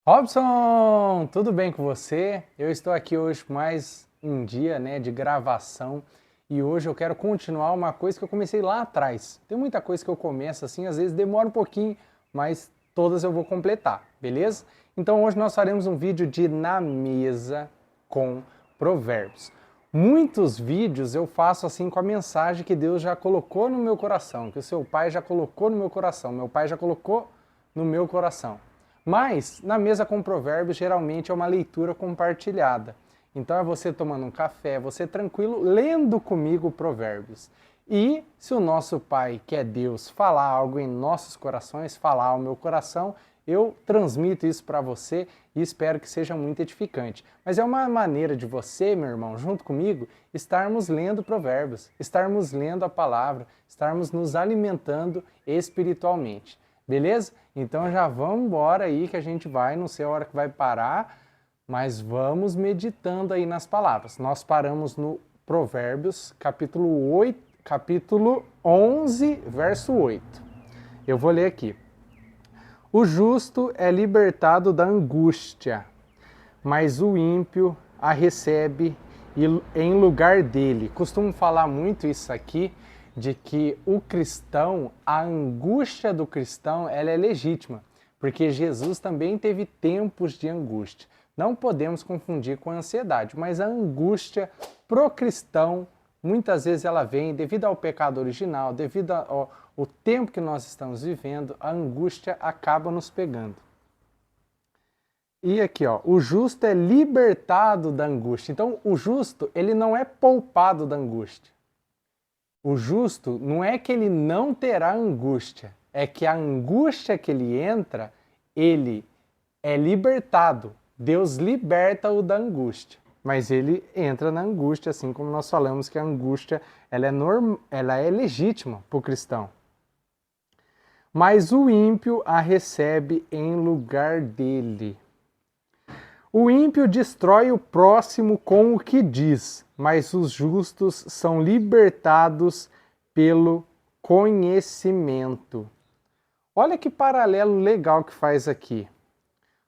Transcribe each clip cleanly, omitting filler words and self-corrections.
Robson, tudo bem com você? Eu estou aqui hoje mais um dia, de gravação e hoje eu quero continuar uma coisa que eu comecei lá atrás. Tem muita coisa que eu começo assim, às vezes demora um pouquinho, mas todas eu vou completar, beleza? Então hoje nós faremos um vídeo de Na Mesa com Provérbios. Muitos vídeos eu faço assim com a mensagem que Deus já colocou no meu coração, que o seu pai já colocou no meu coração, meu pai já colocou no meu coração. Mas, na mesa com provérbios, geralmente é uma leitura compartilhada. Então é você tomando um café, você tranquilo, lendo comigo provérbios. E se o nosso Pai, que é Deus, falar algo em nossos corações, falar ao meu coração, eu transmito isso para você e espero que seja muito edificante. Mas é uma maneira de você, meu irmão, junto comigo, estarmos lendo provérbios, estarmos lendo a palavra, estarmos nos alimentando espiritualmente. Beleza? Então já vamos embora aí que a gente vai, não sei a hora que vai parar, mas vamos meditando aí nas palavras. Nós paramos no Provérbios, capítulo 11, verso 8. Eu vou ler aqui. O justo é libertado da angústia, mas o ímpio a recebe em lugar dele. Costumo falar muito isso aqui, de que o cristão, a angústia do cristão, ela é legítima, porque Jesus também teve tempos de angústia. Não podemos confundir com a ansiedade, mas a angústia pro cristão, muitas vezes ela vem devido ao pecado original, devido ao tempo que nós estamos vivendo, a angústia acaba nos pegando. E aqui, ó, o justo é libertado da angústia. Então, o justo, ele não é poupado da angústia. O justo não é que ele não terá angústia, é que a angústia que ele entra, ele é libertado. Deus liberta-o da angústia, mas ele entra na angústia, assim como nós falamos que a angústia ela é legítima para o cristão. Mas o ímpio a recebe em lugar dele. O ímpio destrói o próximo com o que diz, mas os justos são libertados pelo conhecimento. Olha que paralelo legal que faz aqui.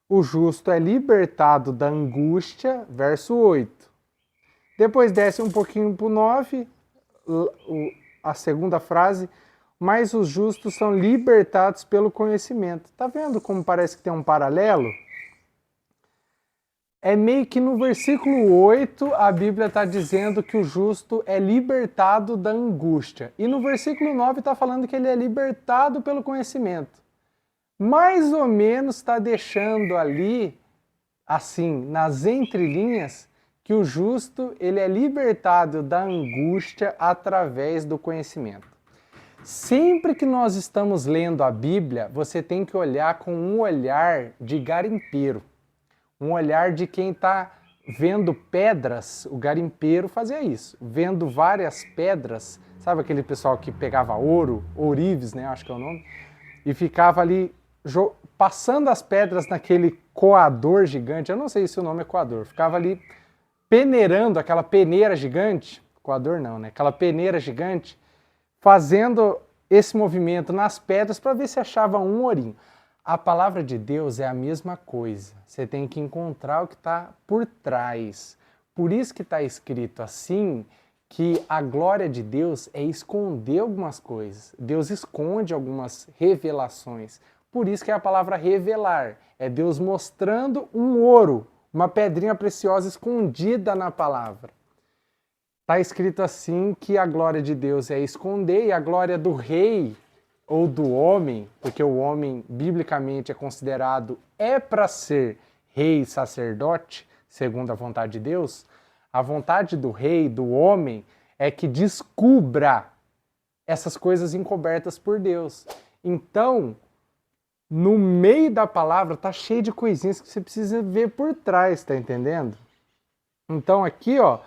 O justo é libertado da angústia, verso 8. Depois desce um pouquinho para o 9, a segunda frase, mas os justos são libertados pelo conhecimento. Tá vendo como parece que tem um paralelo? É meio que no versículo 8 a Bíblia está dizendo que o justo é libertado da angústia. E no versículo 9 está falando que ele é libertado pelo conhecimento. Mais ou menos está deixando ali, assim, nas entrelinhas, que o justo ele é libertado da angústia através do conhecimento. Sempre que nós estamos lendo a Bíblia, você tem que olhar com um olhar de garimpeiro. Um olhar de quem está vendo pedras, o garimpeiro fazia isso, vendo várias pedras, sabe aquele pessoal que pegava ouro, ourives, né, acho que é o nome, e ficava ali passando as pedras naquele coador gigante, eu não sei se o nome é coador, ficava ali peneirando aquela peneira gigante, coador não, né, aquela peneira gigante, fazendo esse movimento nas pedras para ver se achava um ourinho. A palavra de Deus é a mesma coisa. Você tem que encontrar o que está por trás. Por isso que está escrito assim, que a glória de Deus é esconder algumas coisas. Deus esconde algumas revelações. Por isso que é a palavra revelar. É Deus mostrando um ouro, uma pedrinha preciosa escondida na palavra. Está escrito assim que a glória de Deus é esconder e a glória do rei ou do homem, porque o homem biblicamente é considerado para ser rei e sacerdote, segundo a vontade de Deus, a vontade do rei, do homem, é que descubra essas coisas encobertas por Deus. Então, no meio da palavra tá cheio de coisinhas que você precisa ver por trás, tá entendendo? Então aqui, ó,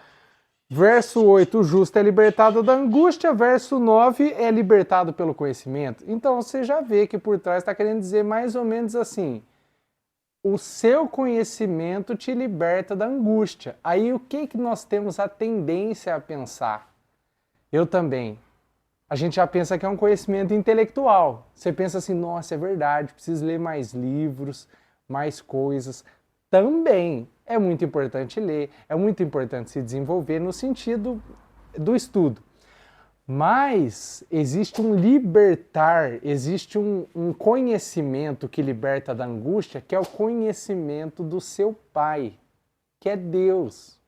verso 8, o justo é libertado da angústia, verso 9 é libertado pelo conhecimento. Então você já vê que por trás está querendo dizer mais ou menos assim, o seu conhecimento te liberta da angústia. Aí o que nós temos a tendência a pensar? Eu também. A gente já pensa que é um conhecimento intelectual. Você pensa assim, nossa, é verdade, preciso ler mais livros, mais coisas. Também é muito importante ler, é muito importante se desenvolver no sentido do estudo. Mas existe um libertar, existe um conhecimento que liberta da angústia, que é o conhecimento do seu Pai, que é Deus.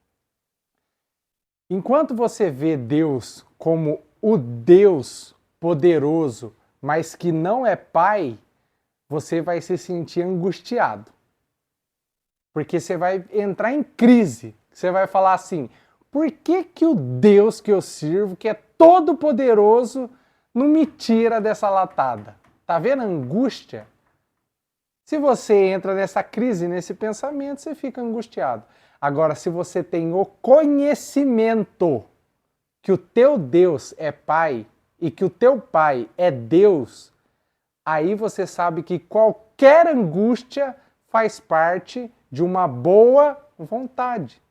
Enquanto você vê Deus como o Deus poderoso, mas que não é Pai, você vai se sentir angustiado. Porque você vai entrar em crise. Você vai falar assim, por que o Deus que eu sirvo, que é todo poderoso, não me tira dessa latada? Tá vendo a angústia? Se você entra nessa crise, nesse pensamento, você fica angustiado. Agora, se você tem o conhecimento que o teu Deus é Pai e que o teu Pai é Deus, aí você sabe que qualquer angústia faz parte de uma boa vontade.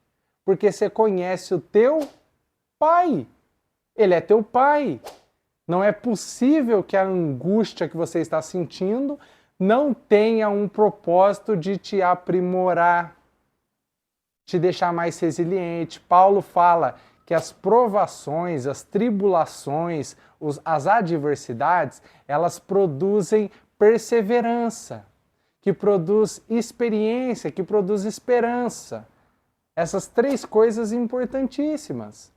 Porque você conhece o teu Pai. Ele é teu Pai. Não é possível que a angústia que você está sentindo não tenha um propósito de te aprimorar, te deixar mais resiliente. Paulo fala que as provações, as tribulações, as adversidades, elas produzem perseverança, que produz experiência, que produz esperança. Essas três coisas importantíssimas.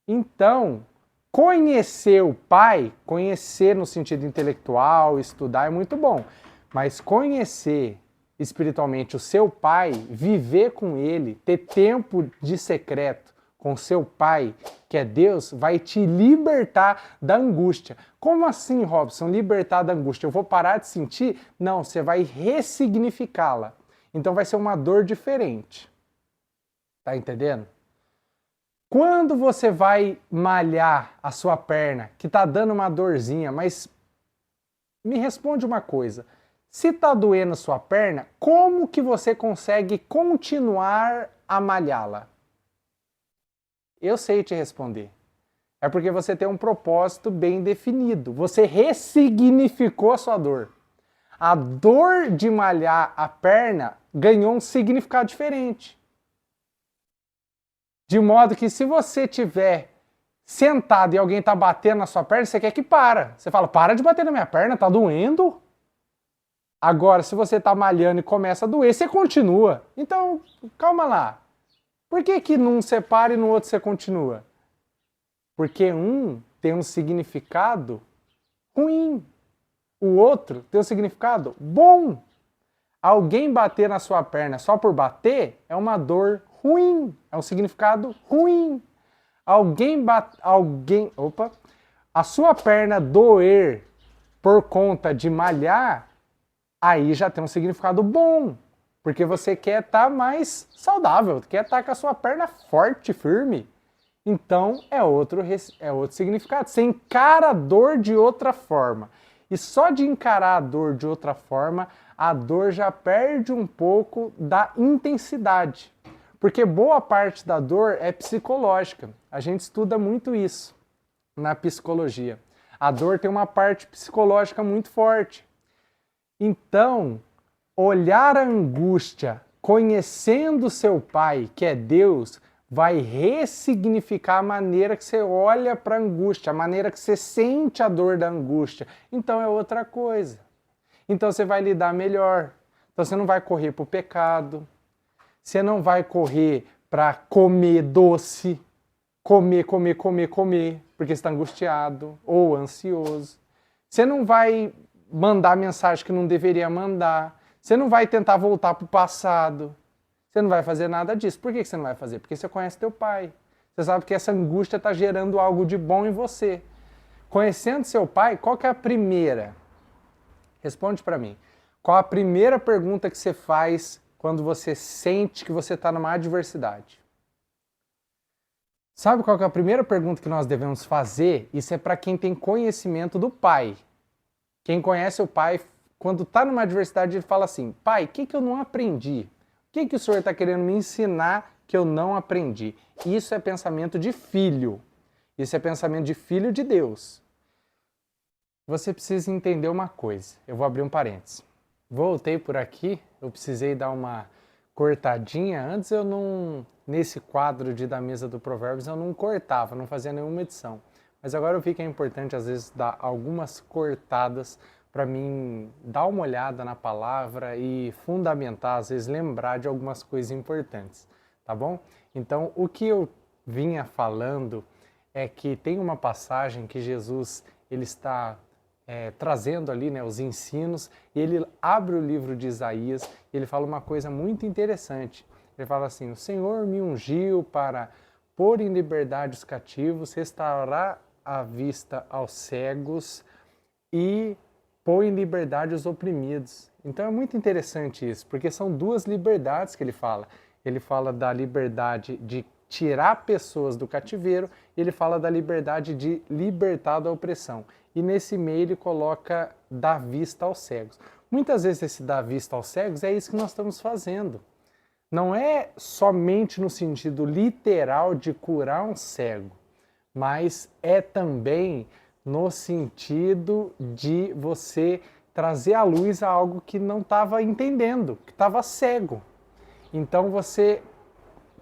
Então, conhecer o Pai, conhecer no sentido intelectual, estudar é muito bom, mas conhecer espiritualmente o seu Pai, viver com Ele, ter tempo de secreto com seu Pai, que é Deus, vai te libertar da angústia. Como assim, Robson, libertar da angústia? Eu vou parar de sentir? Não, você vai ressignificá-la. Então vai ser uma dor diferente. Tá entendendo? Quando você vai malhar a sua perna, que tá dando uma dorzinha, mas me responde uma coisa. Se tá doendo a sua perna, como que você consegue continuar a malhá-la? Eu sei te responder. É porque você tem um propósito bem definido. Você ressignificou a sua dor. A dor de malhar a perna ganhou um significado diferente. De modo que se você tiver sentado e alguém tá batendo na sua perna, você quer que para. Você fala, para de bater na minha perna, tá doendo. Agora, se você tá malhando e começa a doer, você continua. Então, calma lá. Por que num você para e no outro você continua? Porque um tem um significado ruim. O outro tem um significado bom. Alguém bater na sua perna só por bater é uma dor ruim, é um significado ruim. A sua perna doer por conta de malhar, aí já tem um significado bom, porque você quer estar mais saudável, quer estar com a sua perna forte, firme. Então é outro significado. Você encara a dor de outra forma. E só de encarar a dor de outra forma, a dor já perde um pouco da intensidade. Porque boa parte da dor é psicológica. A gente estuda muito isso na psicologia. A dor tem uma parte psicológica muito forte. Então, olhar a angústia conhecendo seu Pai, que é Deus, vai ressignificar a maneira que você olha para a angústia, a maneira que você sente a dor da angústia. Então é outra coisa. Então você vai lidar melhor. Então você não vai correr para o pecado. Você não vai correr para comer doce. Comer, porque você está angustiado ou ansioso. Você não vai mandar mensagem que não deveria mandar. Você não vai tentar voltar para o passado. Você não vai fazer nada disso. Por que você não vai fazer? Porque você conhece teu Pai. Você sabe que essa angústia está gerando algo de bom em você. Conhecendo seu Pai, qual que é a primeira? Responde para mim. Qual a primeira pergunta que você faz quando você sente que você está numa adversidade? Sabe qual que é a primeira pergunta que nós devemos fazer? Isso é para quem tem conhecimento do Pai. Quem conhece o Pai, quando está numa adversidade, ele fala assim, Pai, o que eu não aprendi? O que o Senhor está querendo me ensinar que eu não aprendi? Isso é pensamento de filho. Isso é pensamento de filho de Deus. Você precisa entender uma coisa. Eu vou abrir um parênteses. Voltei por aqui, eu precisei dar uma cortadinha. Antes eu não, nesse quadro da mesa do Provérbios, eu não cortava, não fazia nenhuma edição. Mas agora eu vi que é importante às vezes dar algumas cortadas para mim dar uma olhada na palavra e fundamentar, às vezes lembrar de algumas coisas importantes, tá bom? Então, o que eu vinha falando é que tem uma passagem que Jesus ele está trazendo ali, né, os ensinos, e ele abre o livro de Isaías e ele fala uma coisa muito interessante. Ele fala assim: o Senhor me ungiu para pôr em liberdade os cativos, restaurar a vista aos cegos e pôr em liberdade os oprimidos. Então é muito interessante isso, porque são duas liberdades que ele fala. Ele fala da liberdade de tirar pessoas do cativeiro e ele fala da liberdade de libertar da opressão. E nesse meio ele coloca dar vista aos cegos. Muitas vezes esse dar vista aos cegos é isso que nós estamos fazendo. Não é somente no sentido literal de curar um cego, mas é também no sentido de você trazer à luz a algo que não estava entendendo, que estava cego. Então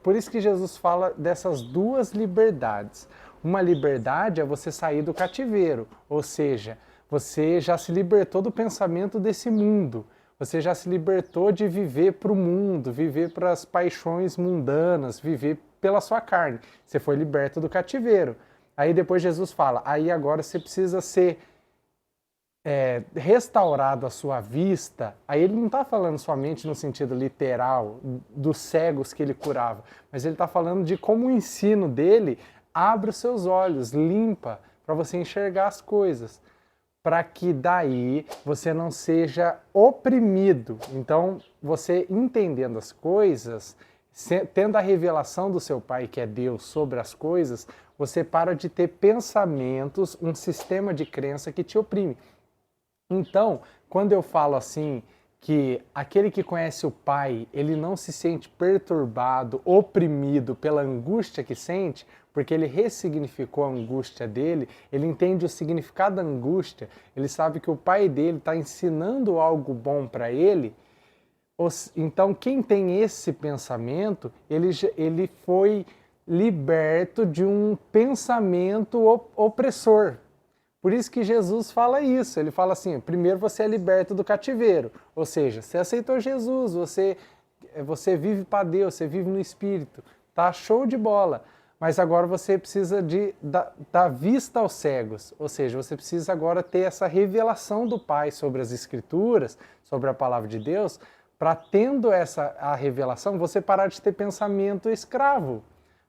por isso que Jesus fala dessas duas liberdades. Uma liberdade é você sair do cativeiro, ou seja, você já se libertou do pensamento desse mundo. Você já se libertou de viver para o mundo, viver para as paixões mundanas, viver pela sua carne. Você foi liberto do cativeiro. Aí depois Jesus fala, aí agora você precisa ser restaurado a sua vista. Aí ele não está falando somente no sentido literal dos cegos que ele curava, mas ele está falando de como o ensino dele abre os seus olhos, limpa, para você enxergar as coisas, para que daí você não seja oprimido. Então, você entendendo as coisas, tendo a revelação do seu Pai, que é Deus, sobre as coisas, você para de ter pensamentos, um sistema de crença que te oprime. Então, quando eu falo assim, que aquele que conhece o Pai, ele não se sente perturbado, oprimido pela angústia que sente, porque ele ressignificou a angústia dele, ele entende o significado da angústia, ele sabe que o Pai dele está ensinando algo bom para ele. Então, quem tem esse pensamento, ele foi liberto de um pensamento opressor. Por isso que Jesus fala isso, ele fala assim, primeiro você é liberto do cativeiro, ou seja, você aceitou Jesus, você vive para Deus, você vive no Espírito, tá show de bola, mas agora você precisa dar vista aos cegos, ou seja, você precisa agora ter essa revelação do Pai sobre as Escrituras, sobre a Palavra de Deus, para tendo a revelação, você parar de ter pensamento escravo,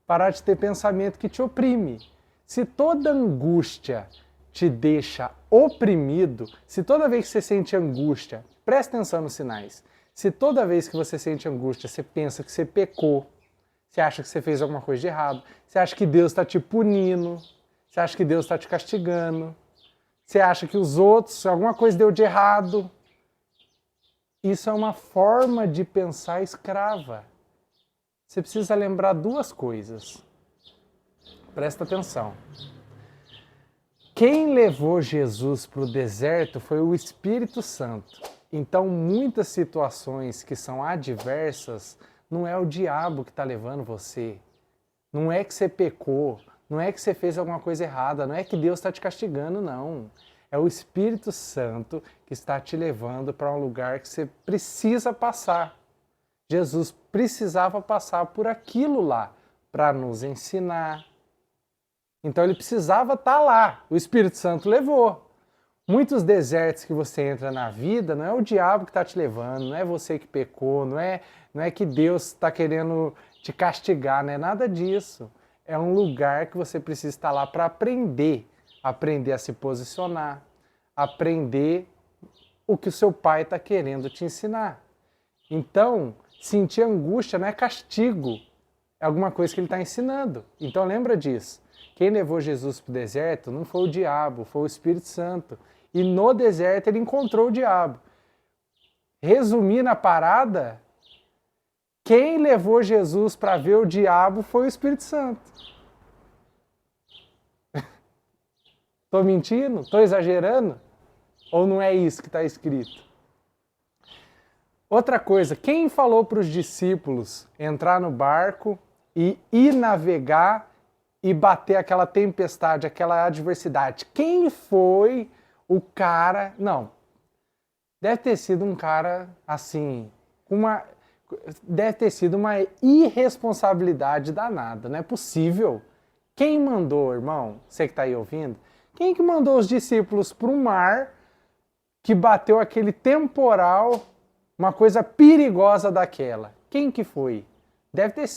parar de ter pensamento que te oprime. Se toda angústia te deixa oprimido, se toda vez que você sente angústia, presta atenção nos sinais, se toda vez que você sente angústia, você pensa que você pecou, você acha que você fez alguma coisa de errado, você acha que Deus está te punindo, você acha que Deus está te castigando, você acha que os outros, alguma coisa deu de errado, isso é uma forma de pensar escrava. Você precisa lembrar duas coisas. Presta atenção. Quem levou Jesus para o deserto foi o Espírito Santo. Então, muitas situações que são adversas, não é o diabo que está levando você. Não é que você pecou, não é que você fez alguma coisa errada, não é que Deus está te castigando, não. É o Espírito Santo que está te levando para um lugar que você precisa passar. Jesus precisava passar por aquilo lá para nos ensinar. Então ele precisava estar lá. O Espírito Santo levou. Muitos desertos que você entra na vida, não é o diabo que está te levando, não é você que pecou, não é que Deus está querendo te castigar, não é nada disso. É um lugar que você precisa estar lá para aprender a se posicionar, aprender o que o seu pai está querendo te ensinar. Então, sentir angústia não é castigo, é alguma coisa que ele está ensinando. Então lembra disso. Quem levou Jesus para o deserto não foi o diabo, foi o Espírito Santo. E no deserto ele encontrou o diabo. Resumindo a parada, quem levou Jesus para ver o diabo foi o Espírito Santo. Estou mentindo? Estou exagerando? Ou não é isso que está escrito? Outra coisa, quem falou para os discípulos entrar no barco e ir navegar e bater aquela tempestade, aquela adversidade? Quem foi o cara? Não, deve ter sido um cara assim, deve ter sido uma irresponsabilidade danada, não é possível. Quem mandou, irmão, você que está aí ouvindo, quem que mandou os discípulos para o mar que bateu aquele temporal, uma coisa perigosa daquela? Quem que foi? Deve ter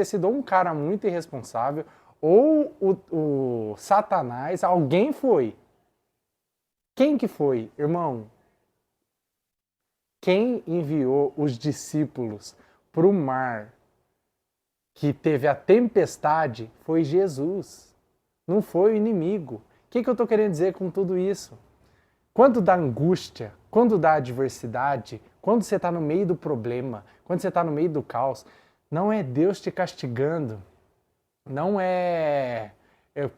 sido um cara muito irresponsável ou o Satanás, alguém foi. Quem que foi, irmão? Quem enviou os discípulos para o mar que teve a tempestade foi Jesus, não foi o inimigo. O que eu estou querendo dizer com tudo isso? Quando dá angústia, quando dá adversidade, quando você está no meio do problema, quando você está no meio do caos, não é Deus te castigando, não é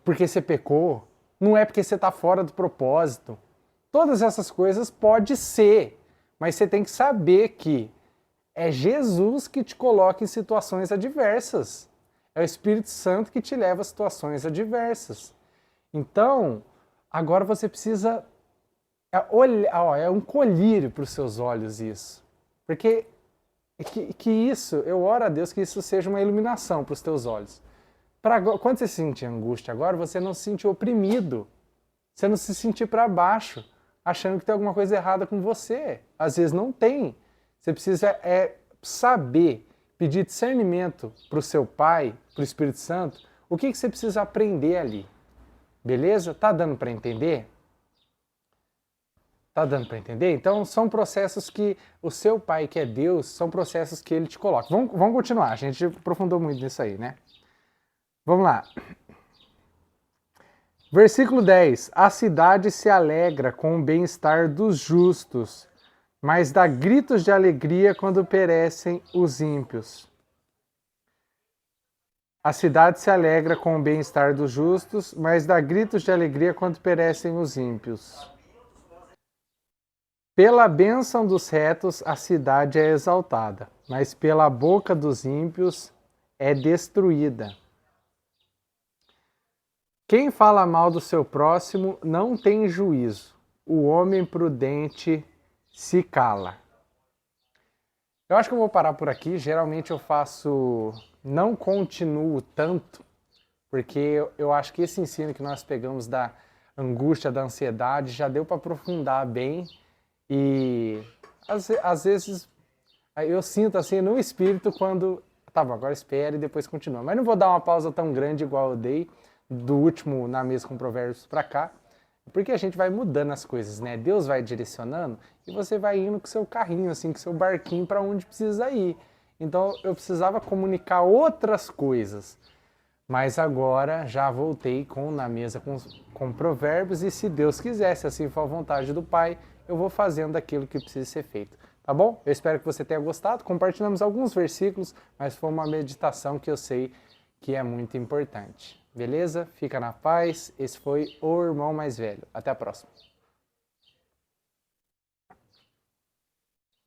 porque você pecou, não é porque você está fora do propósito. Todas essas coisas pode ser, mas você tem que saber que é Jesus que te coloca em situações adversas. É o Espírito Santo que te leva a situações adversas. Então, agora você precisa olhar, é um colírio para os seus olhos isso. Porque que isso, eu oro a Deus que isso seja uma iluminação para os teus olhos. Quando você se sentir angústia agora, você não se sentir oprimido. Você não se sentir para baixo, achando que tem alguma coisa errada com você. Às vezes não tem. Você precisa saber, pedir discernimento para o seu Pai, para o Espírito Santo, o que você precisa aprender ali. Beleza? Tá dando para entender? Tá dando para entender? Então são processos que o seu Pai, que é Deus, são processos que Ele te coloca. Vamos continuar, a gente aprofundou muito nisso aí, né? Vamos lá. Versículo 10. A cidade se alegra com o bem-estar dos justos, mas dá gritos de alegria quando perecem os ímpios. A cidade se alegra com o bem-estar dos justos, mas dá gritos de alegria quando perecem os ímpios. Pela bênção dos retos a cidade é exaltada, mas pela boca dos ímpios é destruída. Quem fala mal do seu próximo não tem juízo. O homem prudente se cala. Eu acho que eu vou parar por aqui. Geralmente eu não continuo tanto, porque eu acho que esse ensino que nós pegamos da angústia, da ansiedade, já deu para aprofundar bem. E às vezes eu sinto assim no espírito quando... Tá bom, agora espere e depois continua. Mas não vou dar uma pausa tão grande igual eu dei do último Na Mesa com Provérbios para cá, porque a gente vai mudando as coisas, né? Deus vai direcionando e você vai indo com seu carrinho, assim, com seu barquinho para onde precisa ir. Então eu precisava comunicar outras coisas, mas agora já voltei Na Mesa com Provérbios e se Deus quiser, se assim for a vontade do Pai, eu vou fazendo aquilo que precisa ser feito. Tá bom? Eu espero que você tenha gostado. Compartilhamos alguns versículos, mas foi uma meditação que eu sei que é muito importante. Beleza? Fica na paz. Esse foi o Irmão Mais Velho. Até a próxima.